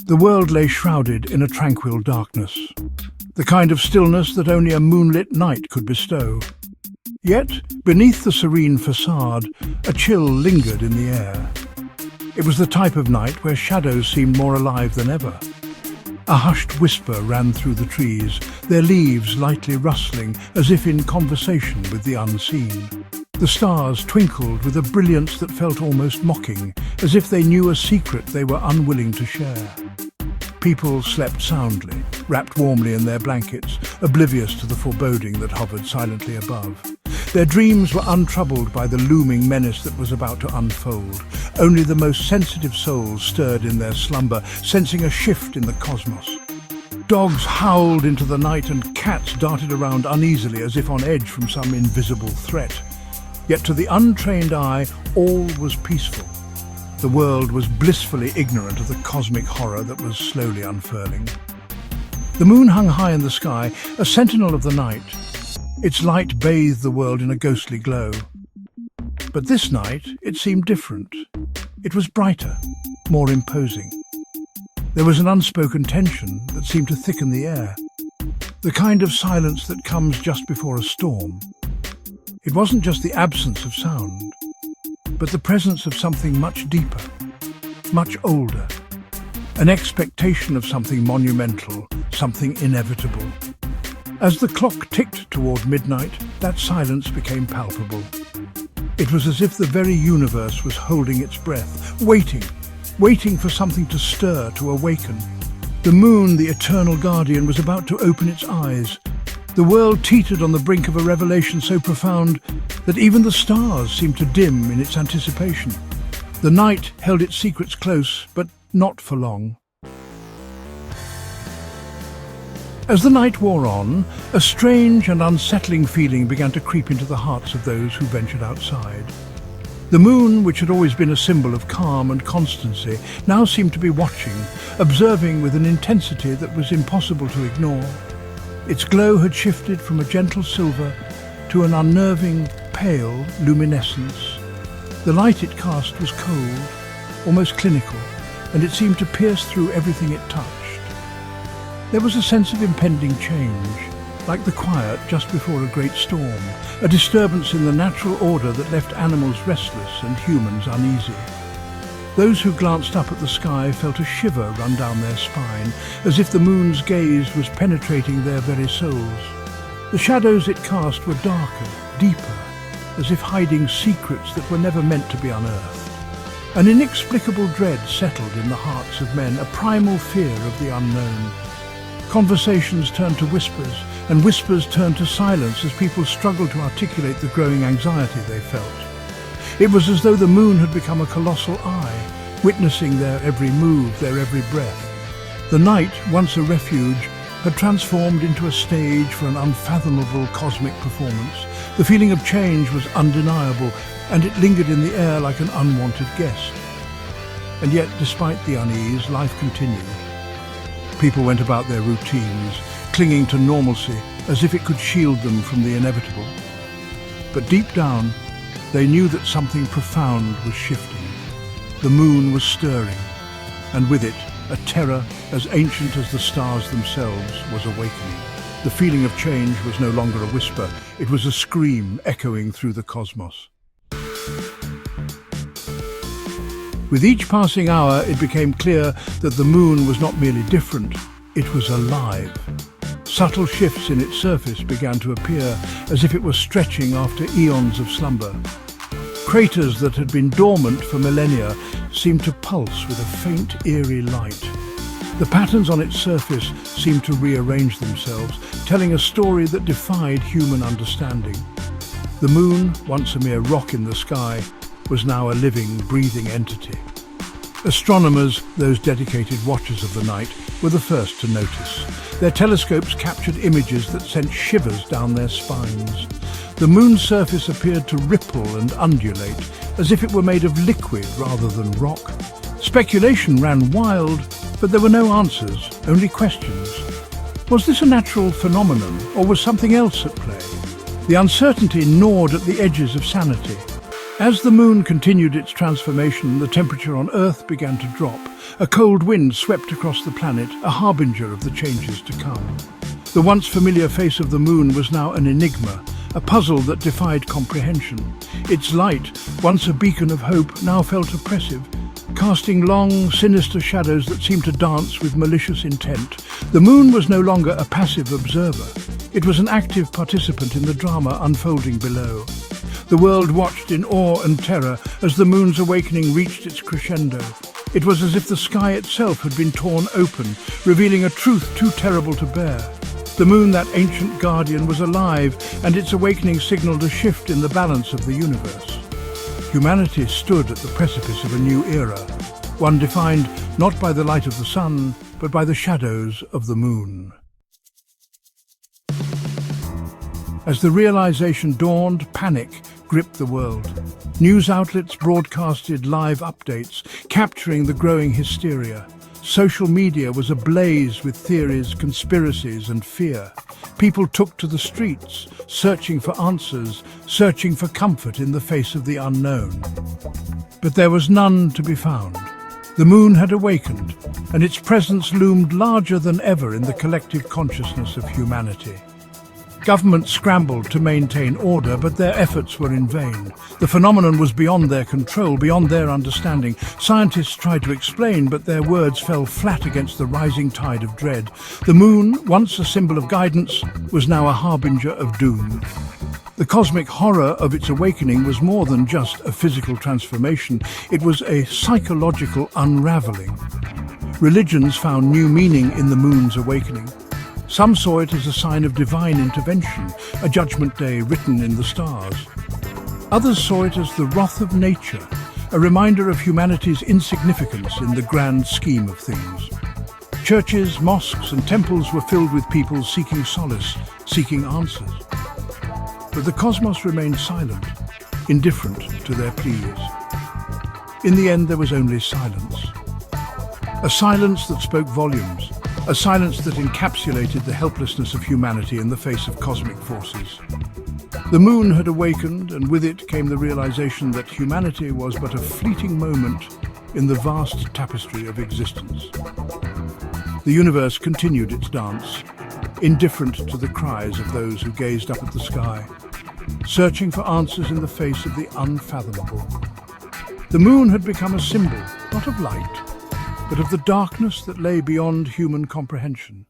The world lay shrouded in a tranquil darkness, the kind of stillness that only a moonlit night could bestow. Yet, beneath the serene facade, a chill lingered in the air. It was the type of night where shadows seemed more alive than ever. A hushed whisper ran through the trees, their leaves lightly rustling as if in conversation with the unseen. The stars twinkled with a brilliance that felt almost mocking, as if they knew a secret they were unwilling to share. People slept soundly, wrapped warmly in their blankets, oblivious to the foreboding that hovered silently above. Their dreams were untroubled by the looming menace that was about to unfold. Only the most sensitive souls stirred in their slumber, sensing a shift in the cosmos. Dogs howled into the night and cats darted around uneasily as if on edge from some invisible threat. Yet to the untrained eye, all was peaceful. The world was blissfully ignorant of the cosmic horror that was slowly unfurling. The moon hung high in the sky, a sentinel of the night. Its light bathed the world in a ghostly glow. But this night, it seemed different. It was brighter, more imposing. There was an unspoken tension that seemed to thicken the air, the kind of silence that comes just before a storm. It wasn't just the absence of sound, but the presence of something much deeper, much older, an expectation of something monumental, something inevitable. As the clock ticked toward midnight, that silence became palpable. It was as if the very universe was holding its breath, waiting for something to stir, to awaken. The moon, the eternal guardian, was about to open its eyes. The world teetered on the brink of a revelation so profound that even the stars seemed to dim in its anticipation. The night held its secrets close, but not for long. As the night wore on, a strange and unsettling feeling began to creep into the hearts of those who ventured outside. The moon, which had always been a symbol of calm and constancy, now seemed to be watching, observing with an intensity that was impossible to ignore. Its glow had shifted from a gentle silver to an unnerving, pale luminescence. The light it cast was cold, almost clinical, and it seemed to pierce through everything it touched. There was a sense of impending change, like the quiet just before a great storm, a disturbance in the natural order that left animals restless and humans uneasy. Those who glanced up at the sky felt a shiver run down their spine, as if the moon's gaze was penetrating their very souls. The shadows it cast were darker, deeper, as if hiding secrets that were never meant to be unearthed. An inexplicable dread settled in the hearts of men, a primal fear of the unknown. Conversations turned to whispers, and whispers turned to silence as people struggled to articulate the growing anxiety they felt. It was as though the moon had become a colossal eye, witnessing their every move, their every breath. The night, once a refuge, had transformed into a stage for an unfathomable cosmic performance. The feeling of change was undeniable, and it lingered in the air like an unwanted guest. And yet, despite the unease, life continued. People went about their routines, clinging to normalcy as if it could shield them from the inevitable. But deep down, they knew that something profound was shifting. The moon was stirring, and with it, a terror as ancient as the stars themselves was awakening. The feeling of change was no longer a whisper, it was a scream echoing through the cosmos. With each passing hour, it became clear that the moon was not merely different, it was alive. Subtle shifts in its surface began to appear, as if it was stretching after eons of slumber. Craters that had been dormant for millennia seemed to pulse with a faint, eerie light. The patterns on its surface seemed to rearrange themselves, telling a story that defied human understanding. The moon, once a mere rock in the sky, was now a living, breathing entity. Astronomers, those dedicated watchers of the night, were the first to notice. Their telescopes captured images that sent shivers down their spines. The moon's surface appeared to ripple and undulate, as if it were made of liquid rather than rock. Speculation ran wild, but there were no answers, only questions. Was this a natural phenomenon, or was something else at play? The uncertainty gnawed at the edges of sanity. As the moon continued its transformation, the temperature on Earth began to drop. A cold wind swept across the planet, a harbinger of the changes to come. The once familiar face of the moon was now an enigma, a puzzle that defied comprehension. Its light, once a beacon of hope, now felt oppressive, casting long, sinister shadows that seemed to dance with malicious intent. The moon was no longer a passive observer. It was an active participant in the drama unfolding below. The world watched in awe and terror as the moon's awakening reached its crescendo. It was as if the sky itself had been torn open, revealing a truth too terrible to bear. The moon, that ancient guardian, was alive, and its awakening signaled a shift in the balance of the universe. Humanity stood at the precipice of a new era, one defined not by the light of the sun, but by the shadows of the moon. As the realization dawned, panic gripped the world. News outlets broadcasted live updates, capturing the growing hysteria. Social media was ablaze with theories, conspiracies, and fear. People took to the streets, searching for answers, searching for comfort in the face of the unknown. But there was none to be found. The moon had awakened, and its presence loomed larger than ever in the collective consciousness of humanity. Governments scrambled to maintain order, but their efforts were in vain. The phenomenon was beyond their control, beyond their understanding. Scientists tried to explain, but their words fell flat against the rising tide of dread. The moon, once a symbol of guidance, was now a harbinger of doom. The cosmic horror of its awakening was more than just a physical transformation. It was a psychological unraveling. Religions found new meaning in the moon's awakening. Some saw it as a sign of divine intervention, a judgment day written in the stars. Others saw it as the wrath of nature, a reminder of humanity's insignificance in the grand scheme of things. Churches, mosques, and temples were filled with people seeking solace, seeking answers. But the cosmos remained silent, indifferent to their pleas. In the end, there was only silence. A silence that spoke volumes. A silence that encapsulated the helplessness of humanity in the face of cosmic forces. The moon had awakened, and with it came the realization that humanity was but a fleeting moment in the vast tapestry of existence. The universe continued its dance, indifferent to the cries of those who gazed up at the sky, searching for answers in the face of the unfathomable. The moon had become a symbol, not of light, but of the darkness that lay beyond human comprehension.